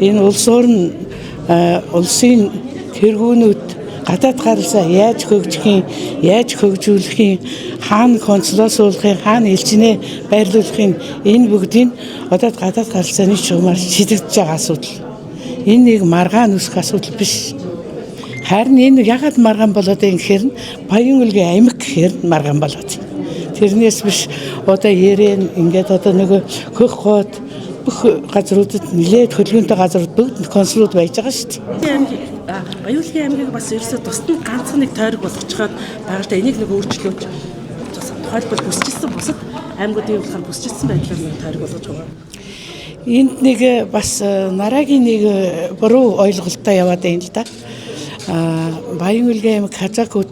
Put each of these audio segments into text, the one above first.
Энэ улс орн улсын тэргүүнүүд гадаад гаралсаа яаж хөгжихийн, яаж хөгжүүлэхийн, хаана консулсуулахын, хаана элчнээ байрлуулахын энэ бүгдийг одоо гадаад гаралсааны чухмаар шийдэгдэж байгаа асуудал. Энэ нэг маргаан үсэх асуудал биш. Харин энэ ягаад маргаан болоод юм гэхээр Баян-Улгийн аймаг гэхээр маргаан болоод. Тэрнээс биш одоо ярeen ингээд одоо нөгөө хөх гоод бүх газруудад нэлээд хөлгөөнтэй газрууд бүгд консулууд байж байгаа шүү дээ. Баян-Улгийн аймгийг бас ерөөсөө тусдаа ганцхан нэг тойрог болгочиход байгаа л да энийг нэг өөрчлөөж тухайлбал хүсчихсэн бусад аймагуудын болохоор хүсчихсэн байдлаар нэг тойрог болгож байгаа. Энд нэг бас нарагийн нэг буруу ойлголттой яваад байна л да. Баян-Улгийн аймаг казакууд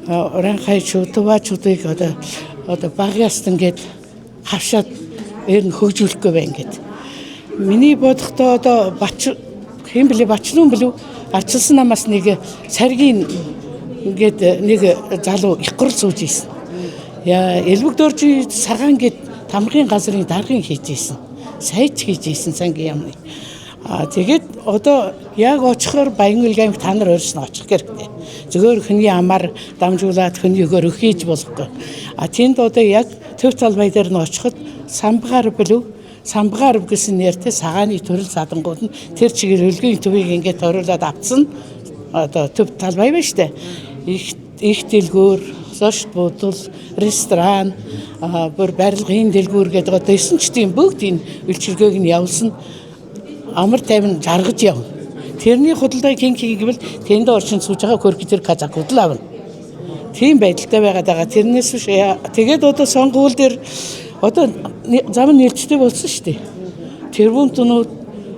Уранхайчууд, Тувачуудыг одоо багяаст ингээд хавшаад ер нь хөгжүүлэхгүй байна гэд. Миний бодохдоо одоо хэм блэ Бачнуун блүү арчилсан намаас нэг саргийн ингээд нэг залуу их гурал сууж ийсэн. Яа элбэг дорж саргаан гэд тамгын газрын даргын хийж ийсэн. Сайч хийж ийсэн сангийн юмны. Тэгээд одоо яг очихоор Баян-Улгийн аймаг та нар өөрснөө очих хэрэгтэй. Зөвхөн хүний амаар дамжуулаад хүний өгөр өхийж болохгүй. Тэнд одоо яг төв талбай дээр нь очиход самбгаар гэсэн нэртэй сагааны төрөл садангууд нь тэр чигээр өлгийн төвийг ингээд торуулаад авцсан одоо төв талбай байна штэ. Их дэлгүүр, зочд буудал, ресторан, бүр барилгын дэлгүүр гэдэг одоо 9 чтийн бүгд энэ үйлчилгээг нь явуулсан амар тайван жаргаж явна. Тэрний худалдааг хэн хийгвэл тэнд орчин сууж байгаа хөргөдөр казакууд л авна. Тийм байдалтай байгаад байгаа. Тэрнээс биш тэгээд одоо сонгуул дээр одоо зам нь нэлттэй болсон шүү дээ. Тэрбумтнууд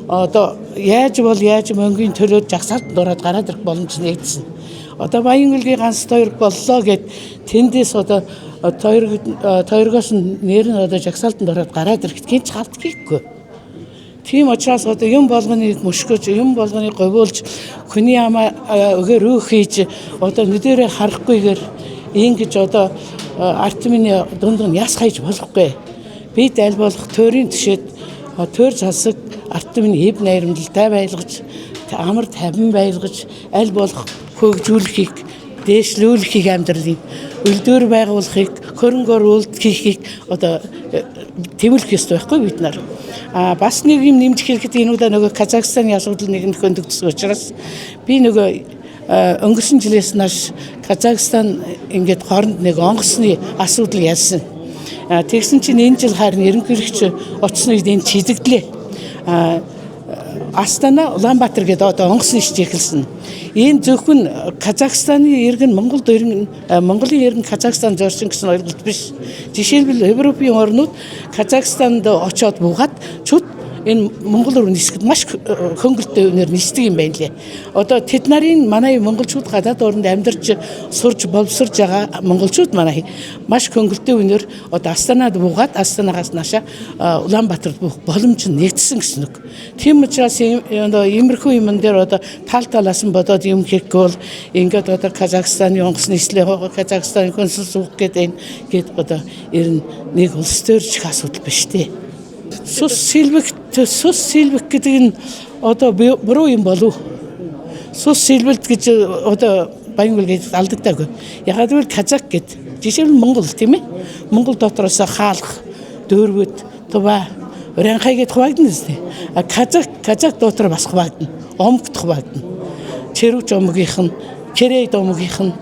одоо яаж мөнгөний төлөөд жагсаалтанд ороод гараад ирэх боломж нэгдсэн. Одоо Баян-Улгийн ганц тойрог боллоо гэд тэндээс одоо тойрогоос нэр нь одоо жагсаалтанд ороод гараад ирэхэд хинч галт хийхгүй. Тийм учраас одоо юм болгоныг мөшгөж, юм болгоныг говиулж, хүний амаа өгөр өөх хийж одоо нүдэрээ харахгүйгээр ингэж одоо арт миний дунд нь яс хайж болохгүй. Бид аль болох тойрын тушээд тойр засаг арт миний эв найрамдалтай байлгаж, амар тавин байлгаж, аль болох хөгжүүлэхийг, дээшлүүлэхийг амьдралын үлдээр байгуулахыг, хөрөнгөөр үйлдвэрлэхийг одоо тэмүүлэх ёстой байхгүй бид нар. Бас нэг юм нэмж хэлэхэд энэ удаа нөгөө Казахстаны асуудал нэгэнд хөндөгдсөн учраас би нөгөө өнгөрсөн жилээс нааш Казахстан ингээд хооронд нэг онгоцны асуудал ялсан. Тэгсэн чинь энэ жил харин ерөнхийлөгч очсон үед энэ чийдэгдлээ. Астана Улаанбаатар гэдэг одоо онгоцны иш эхэлсэн. Энэ зөвхөн Казахстаны иргэн Монголын иргэн Казахстан зорчин гэсэн ойлголт биш. Жишээлбэл Европын орнууд Казахстанд очоод буугаад чуд энэ Монгол руу нисгэд маш хөнгөлтэй үнээр нисдэг юм байна лээ. Одоо тэд нарын манай монголчууд гадаад орнд амьдарч сурж боловсрж байгаа монголчууд манай маш хөнгөлтэй үнээр одоо Астанад буугаад Астанагаас наашаа Улаанбаатарт буух боломж нэгдсэн гэсэн үг. Тийм учраас иймэрхүү юм дээр одоо талаас нь бодоод юм хийхгүй бол ингээд одоо Казахстаны онгоцны нислээ Казахстаны консул суух гэдэг одоо ер нь нэг улс төрч асуудал биш дээ. Сус сэлбэх гэдэг нь одоо буруу юм болов. Сус сэлбэлт гэж одоо Баян-Улгийн алдагдаагүй. Ягаад гэвэл казак гэд жишээлбэл Монгол тийм ээ. Монгол дотроос хаалх, дөөрвөд, тува, Уранхай гэд хуваагдана зү. Казак дотор бас хуваагдана. Омогт хуваагдана. Черүүч омогийнх нь, Кэрэй омогийнх нь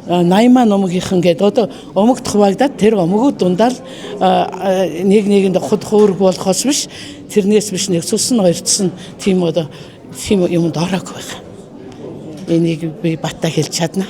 Найман омогийнхан гэдэг одоо омогт хуваагдаад тэр омогууд дундаа нэг нэгэнд худ хуург болохоос биш тэрнээс биш нэг цус нь хоёрцсан тийм одоо тийм юмд ороагүй байх. Энийг би бата хэлж чадна.